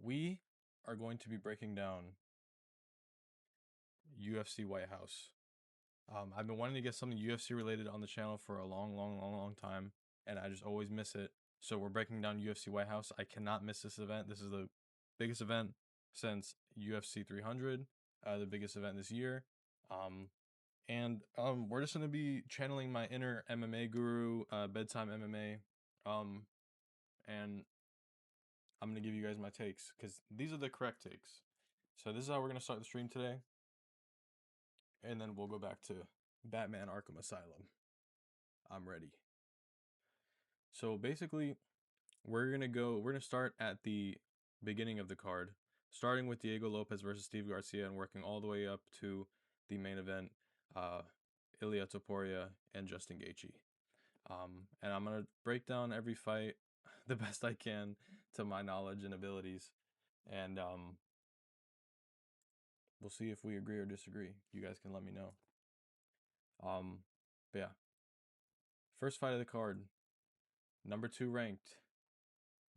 we are going to be breaking down UFC White House. I've been wanting to get something UFC related on the channel for a long time, and I just always miss it. So we're breaking down UFC White House. I cannot miss this event. This is the biggest event since UFC 300, the biggest event this year. We're just gonna be channeling my inner MMA guru, bedtime MMA, and I'm gonna give you guys my takes because these are the correct takes. So this is how we're gonna start the stream today, and then we'll go back to Batman Arkham Asylum. I'm ready. So basically, we're gonna start at the beginning of the card, starting with Diego Lopez versus Steve Garcia and working all the way up to the main event, uh, Ilia Topuria and Justin Gaethje. And I'm gonna break down every fight the best I can to my knowledge and abilities, and we'll see if we agree or disagree. You guys can let me know. But yeah, first fight of the card, number 2 ranked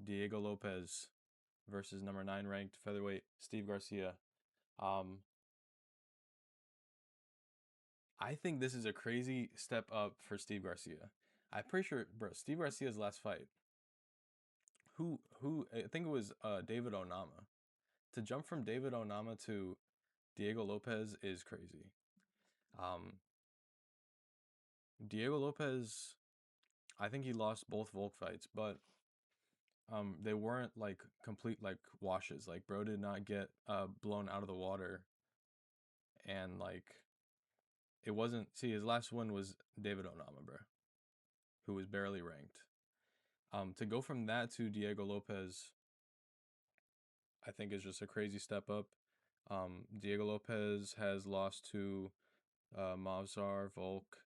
Diego Lopez versus number 9 ranked featherweight Steve Garcia. I think this is a crazy step up for Steve Garcia. I'm pretty sure, bro, Steve Garcia's last fight, who I think it was David Onama. To jump from David Onama to Diego Lopez is crazy. Diego Lopez, I think he lost both Volk fights, but they weren't like complete like washes. Like bro did not get blown out of the water, and like it wasn't. See, his last win was David Onama, bro, who was barely ranked. To go from that to Diego Lopez, I think is just a crazy step up. Diego Lopez has lost to Mavsar, Volk.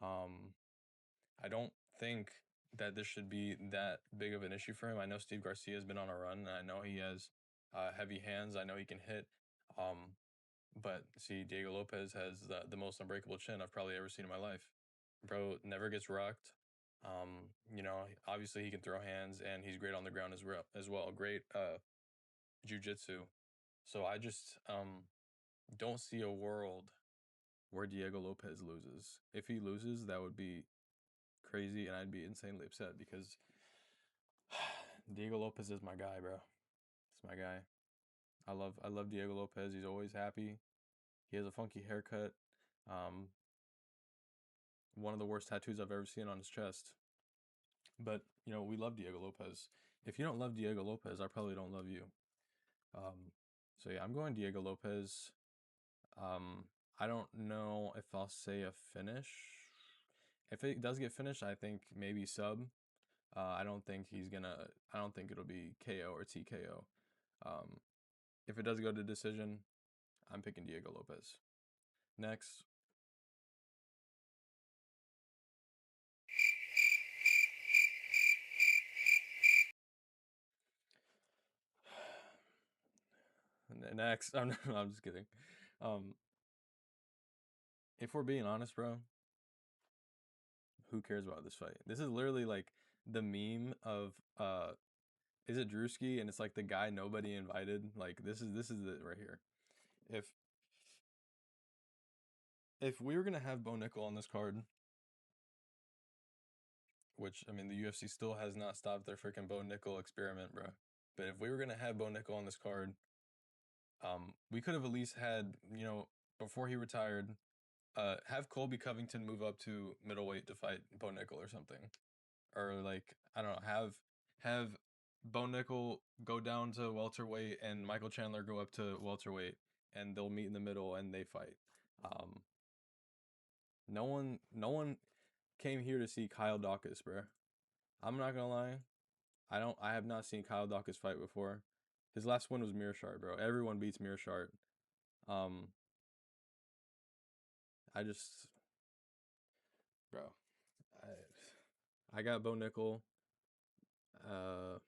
I don't think that this should be that big of an issue for him. I know Steve Garcia has been on a run, and I know he has heavy hands. I know he can hit. But see, Diego Lopez has the most unbreakable chin I've probably ever seen in my life. Bro never gets rocked. Obviously he can throw hands, and he's great on the ground as well. Great jiu-jitsu. So I just don't see a world where Diego Lopez loses. If he loses, that would be crazy, and I'd be insanely upset because Diego Lopez is my guy, bro. It's my guy. I love Diego Lopez. He's always happy. He has a funky haircut. Um, one of the worst tattoos I've ever seen on his chest. But we love Diego Lopez. If you don't love Diego Lopez, I probably don't love you. So yeah, I'm going Diego Lopez. I don't know if I'll say a finish. If it does get finished, I think maybe sub. I don't think he's gonna. I don't think it'll be KO or TKO. If it does go to decision, I'm picking Diego Lopez. Next. Next. I'm just kidding. Um, if we're being honest, bro, who cares about this fight? This is literally like the meme of is it Drewski, and it's like the guy nobody invited. Like this is it right here. If we were gonna have Bo Nickel on this card, which I mean the UFC still has not stopped their freaking Bo Nickel experiment, bro. But if we were gonna have Bo Nickel on this card, we could have at least had, before he retired, have Colby Covington move up to middleweight to fight Bo Nickel or something. Or like, I don't know, have Bo Nickel go down to welterweight and Michael Chandler go up to welterweight, and they'll meet in the middle and they fight. No one came here to see Kyle Dawkins, bro. I'm not gonna lie. I have not seen Kyle Dawkins fight before. His last win was Mearshart, bro. Everyone beats Mearshart. Um, I just, bro, I got Bo Nickel, uh,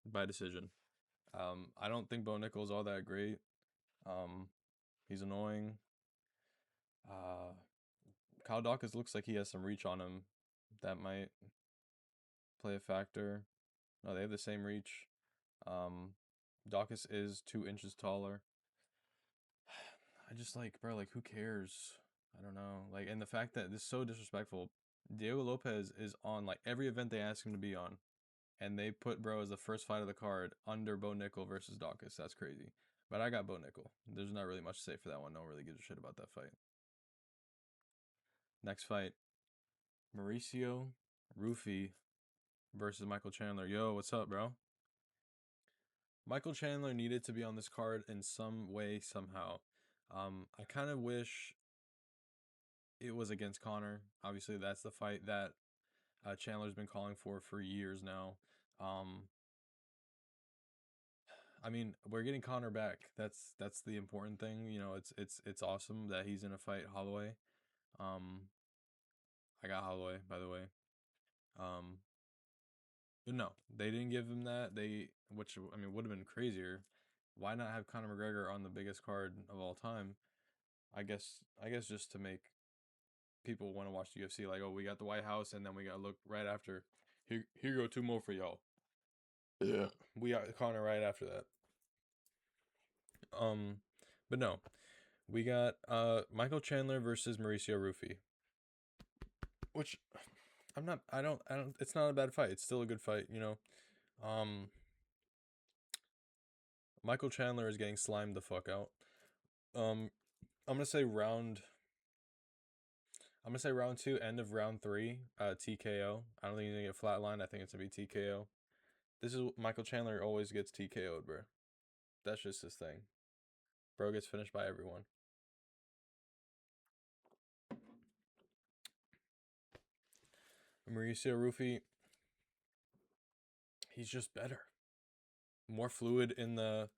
by decision. I don't think Bo Nickel's all that great. Um, he's annoying. Uh, Kyle Dawkins looks like he has some reach on him that might play a factor. No, they have the same reach. Um, Dawkins is 2 inches taller. I just like, bro, like, who cares? I don't know. Like, and the fact that this is so disrespectful. Diego Lopez is on like every event they ask him to be on, and they put bro as the first fight of the card under Bo Nickel versus Dawkins. That's crazy. But I got Bo Nickel. There's not really much to say for that one. No one really gives a shit about that fight. Next fight, Mauricio Rufy versus Michael Chandler. Yo, what's up, bro? Michael Chandler needed to be on this card in some way, somehow. I kind of wish it was against Connor. Obviously, that's the fight that Chandler's been calling for years now. Um, I mean, we're getting Connor back. That's the important thing. You know, it's awesome that he's in a fight Holloway. Um, I got Holloway, by the way. Um, but no, they didn't give him that. Which I mean, would have been crazier. Why not have Conor McGregor on the biggest card of all time? I guess just to make people want to watch the UFC. Like, oh, we got the White House, and then we got to look right after. Here go two more for y'all. Yeah, we got Conor right after that. Um, but no, we got Michael Chandler versus Mauricio Rufy, which I don't. It's not a bad fight. It's still a good fight, you know. Um, Michael Chandler is getting slimed the fuck out. Um, I'm gonna say round. I'm gonna say round two, end of round three. TKO. I don't think he's gonna get flatlined. I think it's gonna be TKO. This is Michael Chandler always gets TKO'd, bro. That's just his thing. Bro gets finished by everyone. Mauricio Rufy, he's just better. More fluid in the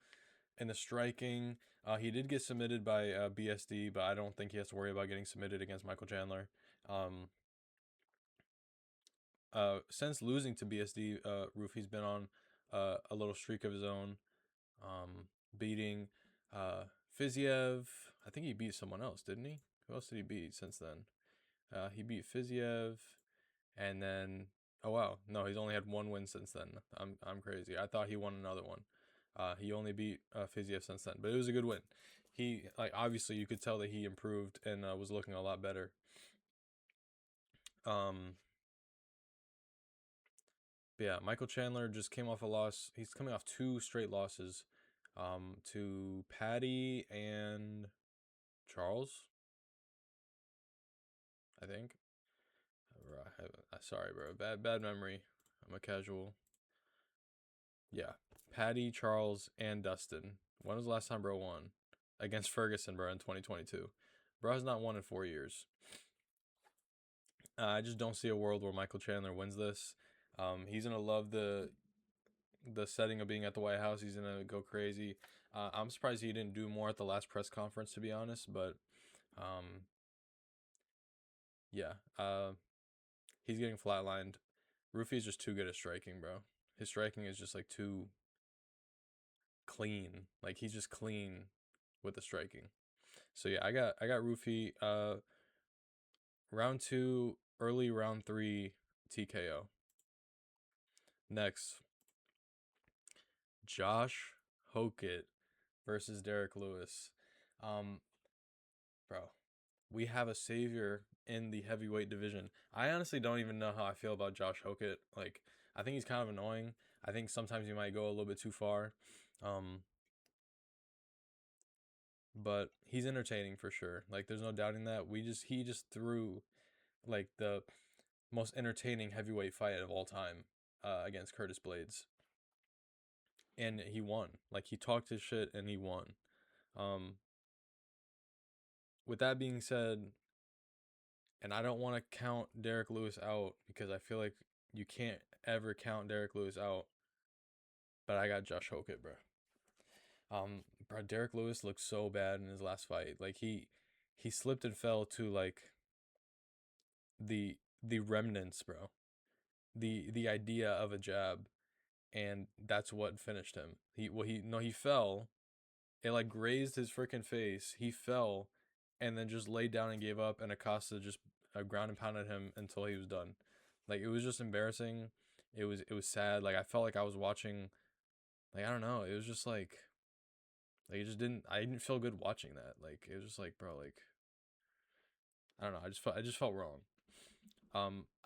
striking. He did get submitted by BSD, but I don't think he has to worry about getting submitted against Michael Chandler. Um, since losing to BSD, Rufy's been on a little streak of his own, beating Fiziev. I think he beat someone else, didn't he? Who else did he beat since then? He beat Fiziev, and then oh wow, no, he's only had one win since then. I'm crazy. I thought he won another one. He only beat Fiziev since then, but it was a good win. He like obviously you could tell that he improved and was looking a lot better. Um, but yeah, Michael Chandler just came off a loss. He's coming off 2 straight losses, to Patty and Charles, I think. Sorry, bro. Bad memory. I'm a casual. Yeah, Patty, Charles, and Dustin. When was the last time bro won? Against Ferguson, bro, in 2022. Bro has not won in 4 years. I just don't see a world where Michael Chandler wins this. He's gonna love the setting of being at the White House. He's gonna go crazy. I'm surprised he didn't do more at the last press conference, to be honest. But yeah, he's getting flatlined. Rufy's just too good at striking, bro. His striking is just like too clean. Like he's just clean with the striking. So yeah, I got Rufy. Round two, early round three, TKO. Next, Josh Hokett versus Derek Lewis. Um, bro, we have a savior in the heavyweight division. I honestly don't even know how I feel about Josh Hokett. Like, I think he's kind of annoying. I think sometimes he might go a little bit too far. Um, but he's entertaining for sure. Like, there's no doubting that. He just threw like the most entertaining heavyweight fight of all time against Curtis Blades, and he won. Like he talked his shit and he won. Um, with that being said, and I don't want to count Derek Lewis out because I feel like you can't ever count Derek Lewis out. But I got Josh Hokett, bro. Bro, Derek Lewis looked so bad in his last fight. Like he slipped and fell to like the remnants, bro. The idea of a jab, and that's what finished him. He fell. It like grazed his freaking face. He fell, and then just laid down and gave up. And Acosta just ground and pounded him until he was done. Like it was just embarrassing. It was sad. Like I felt like I was watching Like I don't know, it was just like it just didn't. I didn't feel good watching that. Like it was just like, bro, like I don't know. I just felt wrong.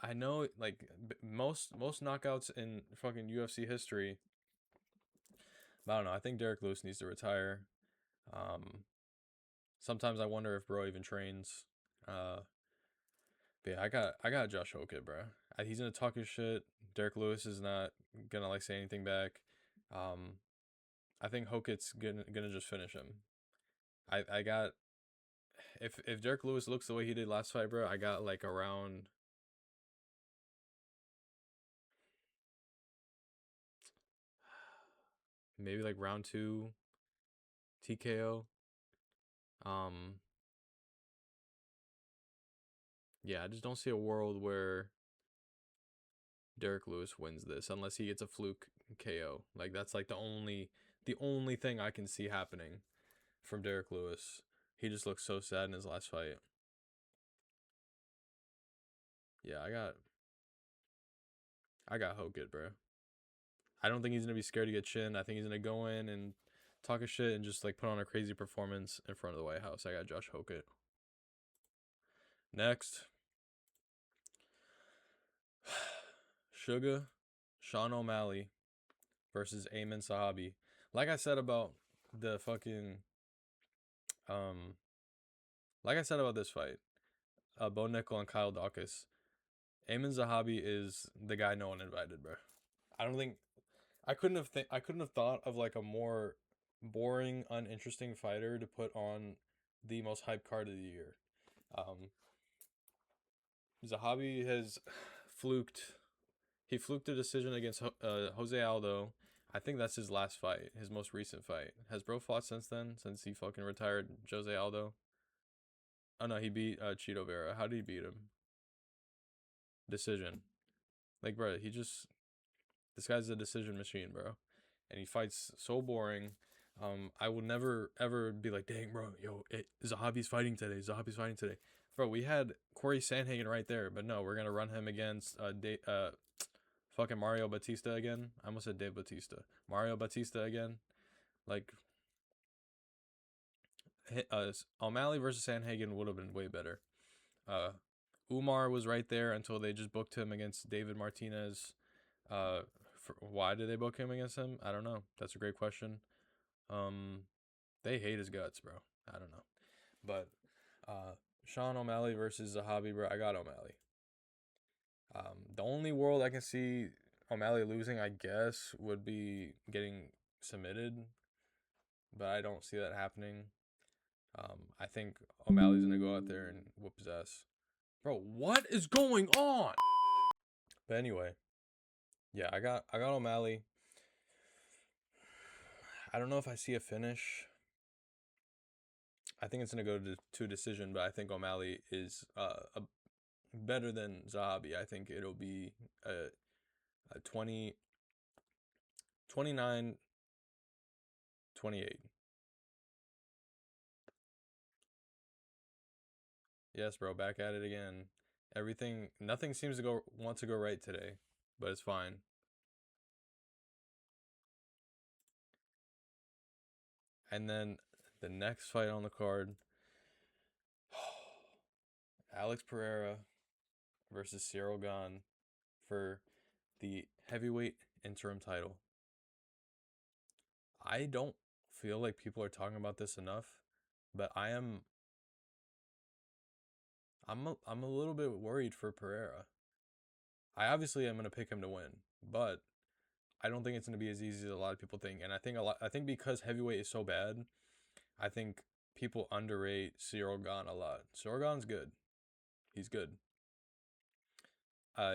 I know like most knockouts in fucking UFC history. But I don't know. I think Derek Lewis needs to retire. Um, Sometimes I wonder if bro even trains. Uh, but yeah, I got Josh Hokett, bro. He's gonna talk his shit. Derek Lewis is not gonna like say anything back. Um, I think Hokett's gonna just finish him. I got if Derek Lewis looks the way he did last fight, bro. I got like around maybe like round two TKO. Um, yeah, I just don't see a world where Derek Lewis wins this unless he gets a fluke KO. Like that's like the only thing I can see happening from Derek Lewis. He just looks so sad in his last fight. Yeah, I got Hokett, bro. I don't think he's gonna be scared to get chin. I think he's gonna go in and talk his shit and just like put on a crazy performance in front of the White House. I got Josh Hokett. Next, Suga, Sean O'Malley versus Aiemann Zahabi. Like I said about the fucking um, like I said about this fight, Bo Nickel and Kyle Dawkins. Aiemann Zahabi is the guy no one invited, bro. I don't think I couldn't have thought of like a more boring, uninteresting fighter to put on the most hype card of the year. Um, Zahabi has fluked. He fluked a decision against Jose Aldo. I think that's his last fight, his most recent fight. Has bro fought since then? Since he fucking retired Jose Aldo? Oh no, he beat Cheeto Vera. How did he beat him? Decision. Like, bro, this guy's a decision machine, bro, and he fights so boring. I will never ever be like, dang, bro, yo, Zahabi's fighting today. Zahabi's fighting today, bro. We had Corey Sandhagen right there, but no, we're gonna run him against fucking Mario Batista again. I almost said Dave Batista. Mario Batista again. Like, O'Malley versus Sandhagen would have been way better. Uh, Umar was right there until they just booked him against David Martinez. Uh, why did they book him against him? I don't know. That's a great question. Um, they hate his guts, bro. I don't know, but Sean O'Malley versus Zahabi, bro. I got O'Malley. The only world I can see O'Malley losing, I guess, would be getting submitted, but I don't see that happening. I think O'Malley's gonna go out there and whoop his ass, bro. What is going on? But anyway, yeah, I got O'Malley. I don't know if I see a finish. I think it's gonna go to decision, but I think O'Malley is better than Zahabi. I think it'll be a 20, 29, 28. Yes, bro, back at it again. Nothing seems to want to go right today, but it's fine. And then the next fight on the card, Alex Pereira versus Ciryl Gane for the heavyweight interim title. I don't feel like people are talking about this enough, but I'm a little bit worried for Pereira. I obviously am gonna pick him to win, but I don't think it's gonna be as easy as a lot of people think. And I think because heavyweight is so bad, I think people underrate Ciryl Gane a lot. Ciryl Gane's good. He's good.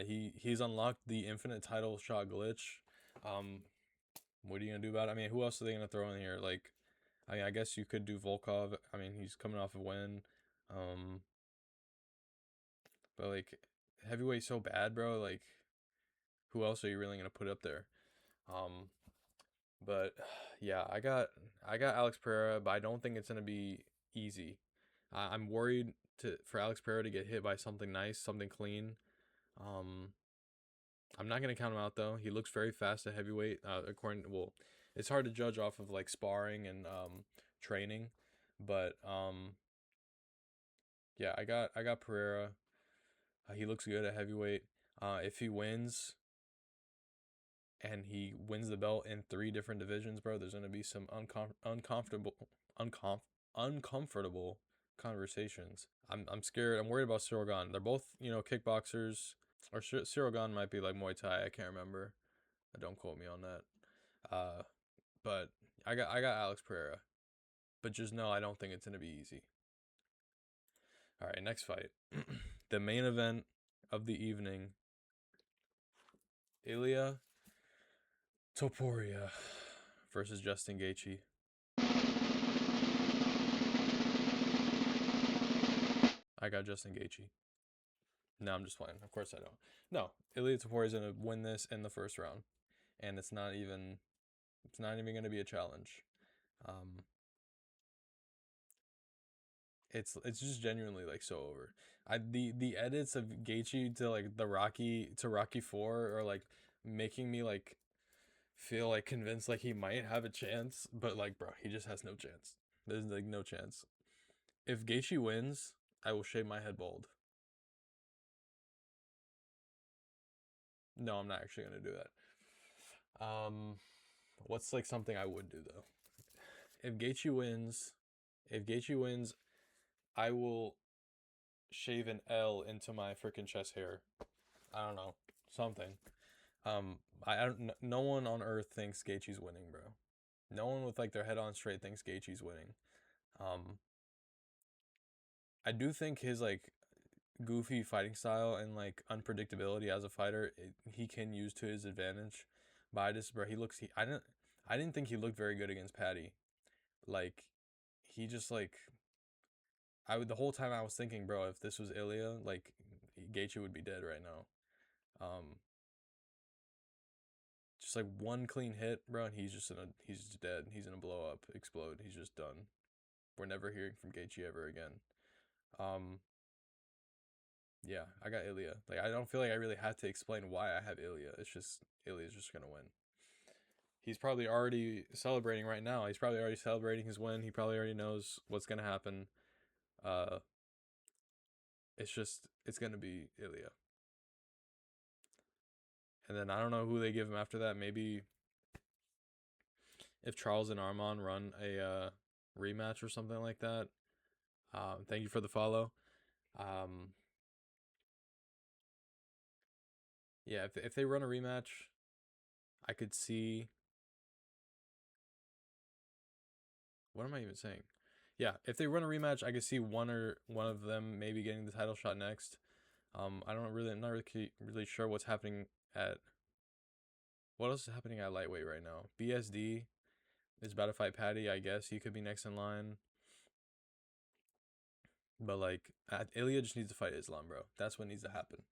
He's unlocked the infinite title shot glitch. Um, what are you gonna do about it? I mean, who else are they gonna throw in here? Like, I mean, I guess you could do Volkov. I mean, he's coming off a win. Um, but like, heavyweight's so bad, bro. Like, who else are you really gonna put up there? Um, but yeah, I got Alex Pereira, but I don't think it's gonna be easy. I'm worried for Alex Pereira to get hit by something nice, something clean. Um, I'm not gonna count him out though. He looks very fast at heavyweight. According well, It's hard to judge off of like sparring and training, but yeah, I got Pereira. He looks good at heavyweight. If he wins and he wins the belt in 3 different divisions, bro, there's gonna be some uncomfortable conversations. I'm scared. I'm worried about Ciryl Gane. They're both, kickboxers. Or Ciryl Gane might be like Muay Thai. I can't remember. Don't quote me on that. But I got Alex Pereira. But just know I don't think it's gonna be easy. All right, next fight. The main event of the evening. Ilia Topuria versus Justin Gaethje. I got Justin Gaethje. No, I'm just playing. Of course I don't. No, Ilia Topuria is gonna win this in the first round, and it's not even gonna be a challenge. It's just genuinely like so over. The edits of Gaethje to like Rocky 4 are like making me like feel like convinced like he might have a chance, but like bro, he just has no chance. There's like no chance. If Gaethje wins, I will shave my head bald. No, I'm not actually gonna do that. What's like something I would do though? If Gaethje wins, if Gaethje wins, I will shave an L into my freaking chest hair. I don't know, something. I don't. No one on earth thinks Gaethje's winning, bro. No one with like their head on straight thinks Gaethje's winning. Um, I do think his like goofy fighting style and like unpredictability as a fighter, he can use to his advantage. But I just, bro, I didn't think he looked very good against Patty. Like, he just like, the whole time I was thinking, bro, if this was Ilia, like, Gaethje would be dead right now. Just like one clean hit, bro, and he's just dead. He's gonna blow up, explode. He's just done. We're never hearing from Gaethje ever again. Yeah, I got Ilia. Like, I don't feel like I really had to explain why I have Ilia. It's just Ilia's just gonna win. He's probably already celebrating right now. He's probably already celebrating his win. He probably already knows what's gonna happen. Uh, it's gonna be Ilia. And then I don't know who they give him after that. Maybe if Charles and Arman run a rematch or something like that. Thank you for the follow. Yeah, if they run a rematch, I could see. What am I even saying? Yeah, if they run a rematch, I could see one of them maybe getting the title shot next. I'm not really sure what's happening at. What else is happening at lightweight right now? BSD is about to fight Patty. I guess he could be next in line. But like, Ilia just needs to fight Islam, bro. That's what needs to happen.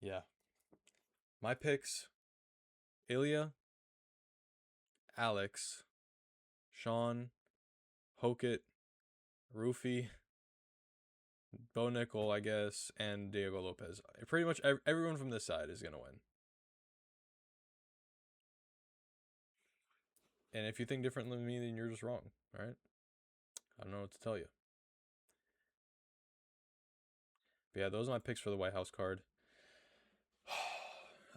Yeah. My picks: Ilia, Alex, Sean, Hokit, Rufy, Bo Nickel, I guess, and Diego Lopez. Pretty much everyone from this side is gonna win. And if you think differently than me, then you're just wrong. All right. I don't know what to tell you. But yeah, those are my picks for the White House card.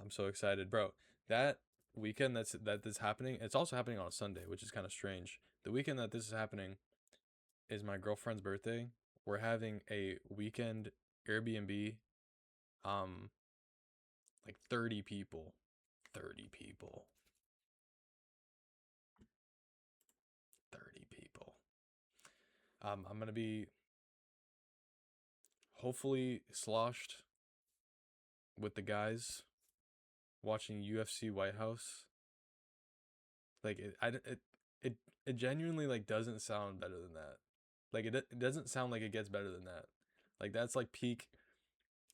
I'm so excited, bro. That weekend that this happening, it's also happening on a Sunday, which is kind of strange. The weekend that this is happening is my girlfriend's birthday. We're having a weekend Airbnb. Like 30 people. 30 people. 30 people. I'm gonna be hopefully sloshed with the guys watching UFC White House. Like it genuinely like doesn't sound better than that. Like it doesn't sound like it gets better than that. Like that's like peak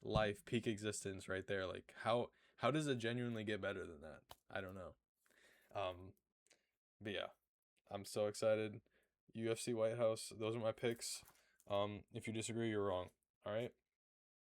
life, peak existence right there. Like how does it genuinely get better than that? I don't know. But yeah, I'm so excited. UFC White House. Those are my picks. If you disagree, you're wrong. All right.